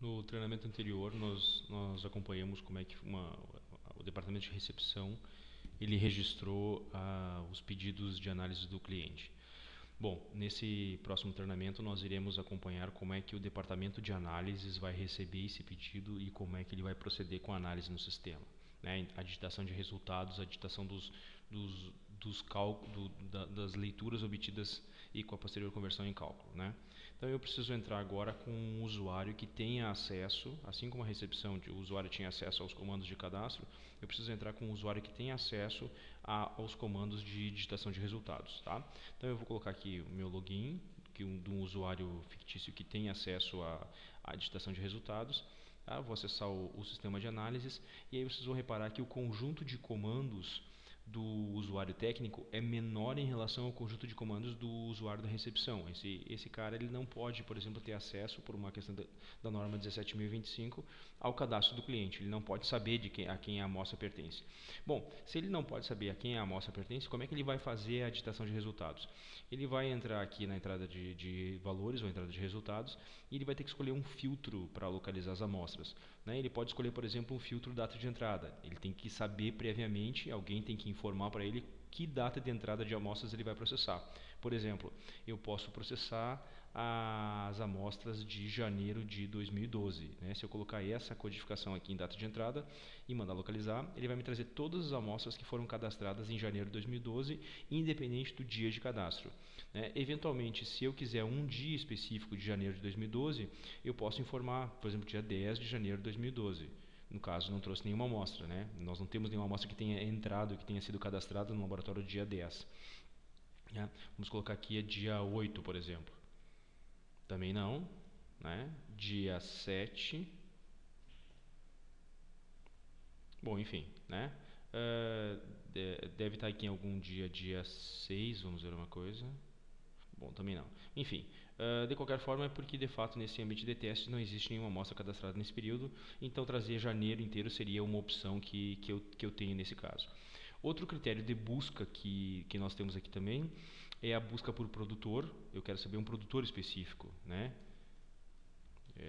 No treinamento anterior, nós acompanhamos como é que o departamento de recepção ele registrou os pedidos de análise do cliente. Bom, nesse próximo treinamento nós iremos acompanhar como é que o departamento de análises vai receber esse pedido e como é que ele vai proceder com a análise no sistema. Né? A digitação de resultados, a digitação das leituras obtidas e com a posterior conversão em cálculo. Né? Então eu preciso entrar agora com um usuário que tenha acesso, assim como a recepção, o usuário tinha acesso aos comandos de cadastro, eu preciso entrar com um usuário que tenha acesso aos comandos de digitação de resultados. Tá? Então eu vou colocar aqui o meu login, de um usuário fictício que tem acesso à digitação de resultados. Tá? Vou acessar o sistema de análises e aí vocês vão reparar que o conjunto de comandos do usuário técnico é menor em relação ao conjunto de comandos do usuário da recepção. Esse cara ele não pode, por exemplo, ter acesso, por uma questão da norma 17.025, ao cadastro do cliente. Ele não pode saber a quem a amostra pertence. Bom, se ele não pode saber a quem a amostra pertence, como é que ele vai fazer a digitação de resultados? Ele vai entrar aqui na entrada de valores ou entrada de resultados e ele vai ter que escolher um filtro para localizar as amostras. Né? Ele pode escolher, por exemplo, um filtro data de entrada. Ele tem que saber previamente, alguém tem que informar para ele que data de entrada de amostras ele vai processar. Por exemplo, eu posso processar as amostras de janeiro de 2012. Né? Se eu colocar essa codificação aqui em data de entrada e mandar localizar, ele vai me trazer todas as amostras que foram cadastradas em janeiro de 2012, independente do dia de cadastro. Né? Eventualmente, se eu quiser um dia específico de janeiro de 2012, eu posso informar, por exemplo, dia 10 de janeiro de 2012. No caso, não trouxe nenhuma amostra, né? Nós não temos nenhuma amostra que tenha entrado, que tenha sido cadastrada no laboratório dia 10. Né? Vamos colocar aqui dia 8, por exemplo. Também não. Né? Dia 7. Bom, enfim. Né? Deve estar aqui em algum dia 6, vamos ver uma coisa. Bom, também não. Enfim, de qualquer forma é porque de fato nesse ambiente de teste não existe nenhuma amostra cadastrada nesse período, então trazer janeiro inteiro seria uma opção que eu tenho nesse caso. Outro critério de busca que nós temos aqui também é a busca por produtor. Eu quero saber um produtor específico, né?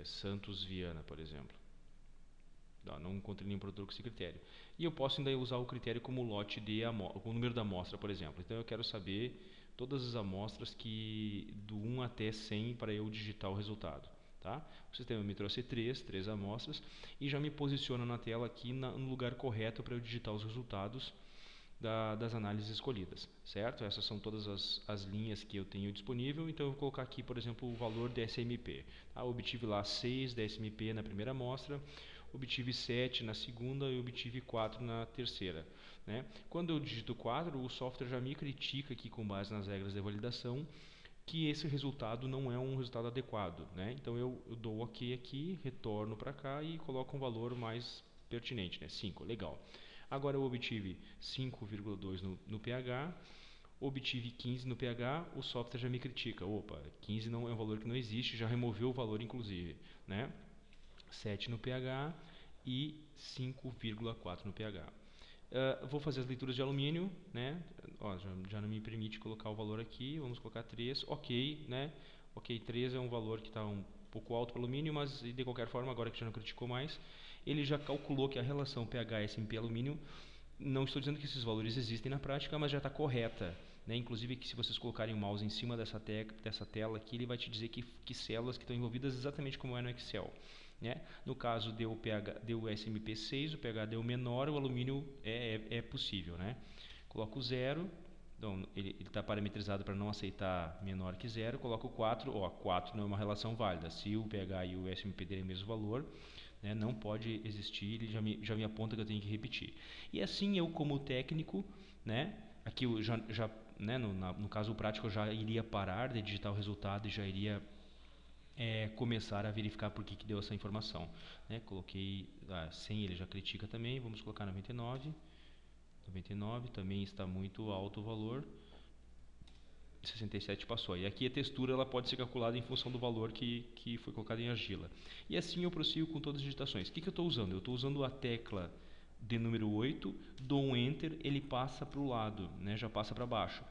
Santos Viana, por exemplo. Não encontrei nenhum produtor com esse critério. E eu posso ainda usar o critério como lote o número da amostra, por exemplo. Então eu quero saber todas as amostras do 1 até 100 para eu digitar o resultado. Tá? O sistema me trouxe três amostras e já me posiciona na tela aqui no lugar correto para eu digitar os resultados das análises escolhidas, certo? Essas são todas as linhas que eu tenho disponível, então eu vou colocar aqui, por exemplo, o valor de SMP. Tá? Eu obtive lá 6 da SMP na primeira amostra, obtive 7 na segunda e obtive 4 na terceira. Né? Quando eu digito 4, o software já me critica aqui com base nas regras de validação que esse resultado não é um resultado adequado. Né? Então eu dou OK aqui, retorno para cá e coloco um valor mais pertinente, né? 5, legal. Agora eu obtive 5,2 no pH, obtive 15 no pH, o software já me critica. Opa, 15 não é um valor que não existe, já removeu o valor inclusive. Né? 7 no pH e 5,4 no pH. Vou fazer as leituras de alumínio, né? Ó, já não me permite colocar o valor aqui, vamos colocar 3, ok, né? Ok, 3 é um valor que está um pouco alto para o alumínio, mas de qualquer forma, agora que já não criticou mais, ele já calculou que a relação pH-SMP alumínio, não estou dizendo que esses valores existem na prática, mas já está correta. Né? Inclusive que se vocês colocarem o mouse em cima dessa tela aqui, ele vai te dizer que células que estão envolvidas exatamente como é no Excel. Né? No caso deu SMP 6, o pH deu menor, o alumínio é possível. Né? Coloco 0, então ele está parametrizado para não aceitar menor que 0, coloco 4, 4 não é uma relação válida, se o pH e o SMP derem o mesmo valor, né, não pode existir, ele já me aponta que eu tenho que repetir. E assim eu como técnico, né, aqui eu né, no caso prático eu já iria parar de digitar o resultado e já iria começar a verificar por que deu essa informação. Né? Coloquei 100, ele já critica também, vamos colocar 99. 99 também está muito alto o valor. 67 passou. E aqui a textura ela pode ser calculada em função do valor que foi colocado em argila. E assim eu prossigo com todas as digitações. O que eu estou usando? Eu estou usando a tecla de número 8, dou um Enter, ele passa para o lado, né? Já passa para baixo.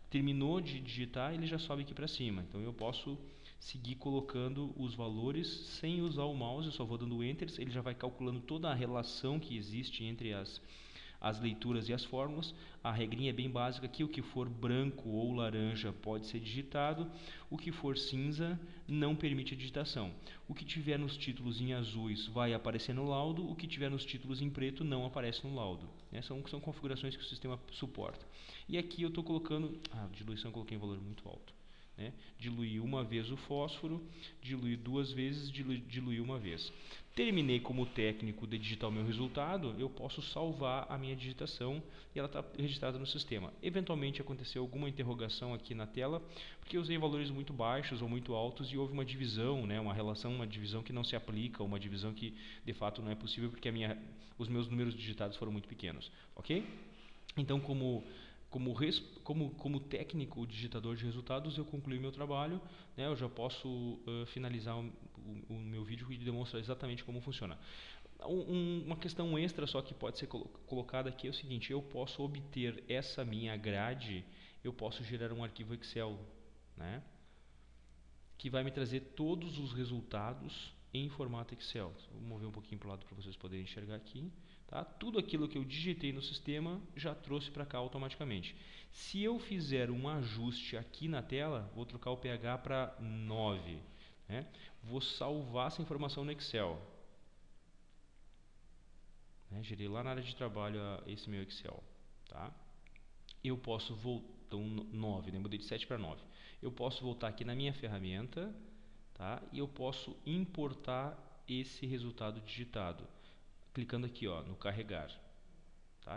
Terminou de digitar, ele já sobe aqui para cima. Então eu posso seguir colocando os valores sem usar o mouse, eu só vou dando Enter, ele já vai calculando toda a relação que existe entre as leituras e as fórmulas. A regrinha é bem básica aqui: o que for branco ou laranja pode ser digitado, o que for cinza não permite a digitação. O que tiver nos títulos em azuis vai aparecer no laudo, o que tiver nos títulos em preto não aparece no laudo. São configurações que o sistema suporta. E aqui eu estou colocando, diluição eu coloquei em valor muito alto. Diluir uma vez o fósforo, diluir duas vezes, diluir uma vez. Terminei como técnico de digitar o meu resultado, eu posso salvar a minha digitação e ela está registrada no sistema. Eventualmente aconteceu alguma interrogação aqui na tela, porque eu usei valores muito baixos ou muito altos e houve uma divisão, uma relação, uma divisão que não se aplica, uma divisão que de fato não é possível porque os meus números digitados foram muito pequenos. Ok? Então, como técnico digitador de resultados, eu concluí meu trabalho. Eu já posso finalizar o meu vídeo e demonstrar exatamente como funciona. Uma questão extra só que pode ser colocada aqui é o seguinte: eu posso obter essa minha grade, eu posso gerar um arquivo Excel, que vai me trazer todos os resultados em formato Excel. Vou mover um pouquinho para o lado para vocês poderem enxergar aqui. Tudo aquilo que eu digitei no sistema já trouxe para cá automaticamente. Se eu fizer um ajuste aqui na tela, vou trocar o pH para 9. Vou salvar essa informação no Excel. Gerei lá na área de trabalho esse meu Excel. Eu posso voltar, então 9, mudei de 7 para 9. Eu posso voltar aqui na minha ferramenta, e eu posso importar esse resultado digitado. Clicando aqui no carregar.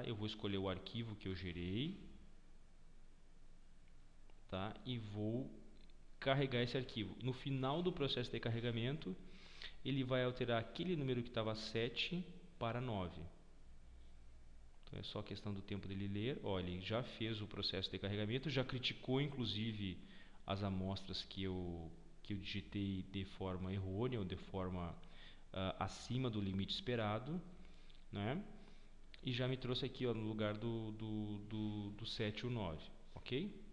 Eu vou escolher o arquivo que eu gerei, e vou carregar esse arquivo. No final do processo de carregamento, ele vai alterar aquele número que estava 7 para 9. Então é só questão do tempo dele ler. Olha, ele já fez o processo de carregamento, já criticou inclusive as amostras que eu digitei de forma errônea ou de forma acima do limite esperado, e já me trouxe aqui no lugar do 7 e o 9, ok?